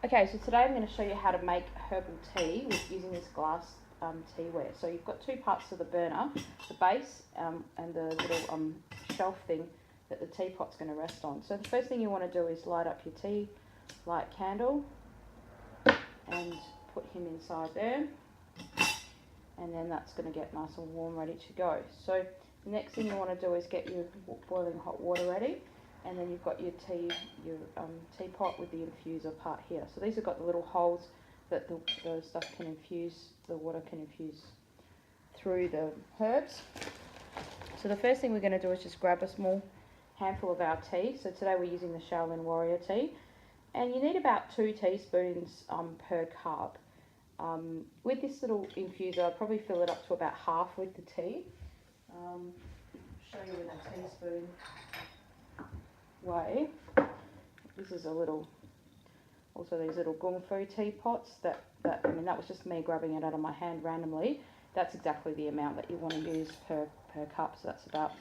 Okay, so today I'm going to show you how to make herbal tea using this glass teaware. So you've got two parts to the burner, the base and the little shelf thing that the teapot's going to rest on. So the first thing you want to do is light up your tea light candle and put him inside there, and then that's going to get nice and warm, ready to go. So the next thing you want to do is get your boiling hot water ready, and then you've got your teapot with the infuser part here. So these have got the little holes that the stuff can infuse, the water can infuse through the herbs. So the first thing we're going to do is just grab a small handful of our tea. So today we're using the Shaolin Warrior tea, and you need about 2 teaspoons per cup. With this little infuser, I'd probably fill it up to about half with the tea. Show you in a teaspoon way. This is a little, also these little gung fu teapots that was just me grabbing it out of my hand randomly. That's exactly the amount that you want to use per cup, so that's about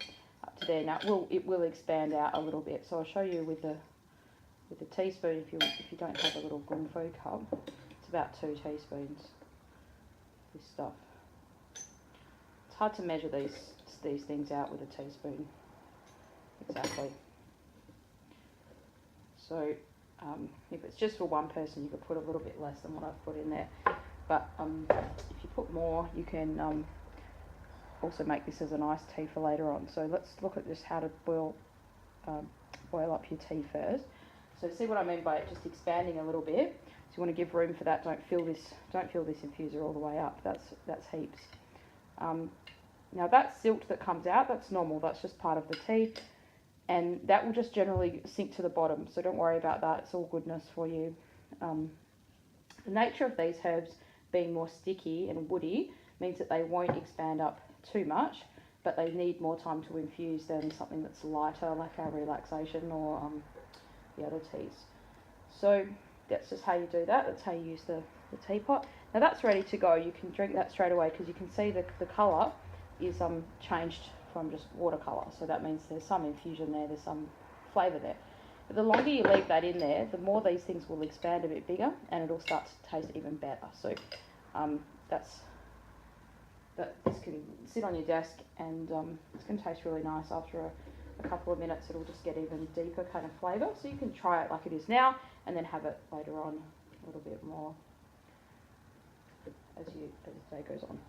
up to there. Now it will expand out a little bit, so I'll show you with the teaspoon. If you don't have a little gung fu cup, it's about 2 teaspoons. This stuff. It's hard to measure these things out with a teaspoon exactly. So if it's just for one person, you could put a little bit less than what I've put in there. But if you put more, you can also make this as an iced tea for later on. So let's look at just how to boil up your tea first. So see what I mean by it just expanding a little bit. So you want to give room for that. Don't fill this infuser all the way up. That's heaps. Now that silt that comes out, that's normal. That's just part of the tea, and that will just generally sink to the bottom. So don't worry about that. It's all goodness for you. The nature of these herbs being more sticky and woody means that they won't expand up too much, but they need more time to infuse than something that's lighter like our relaxation or the other teas. So that's just how you do that. That's how you use the teapot. Now that's ready to go. You can drink that straight away because you can see the colour is changed from just watercolour. So that means there's some infusion there, there's some flavour there. But the longer you leave that in there, the more these things will expand a bit bigger, and it'll start to taste even better. So this can sit on your desk, and it's going to taste really nice. After a couple of minutes, it'll just get even deeper kind of flavour. So you can try it like it is now, and then have it later on a little bit more as the day goes on.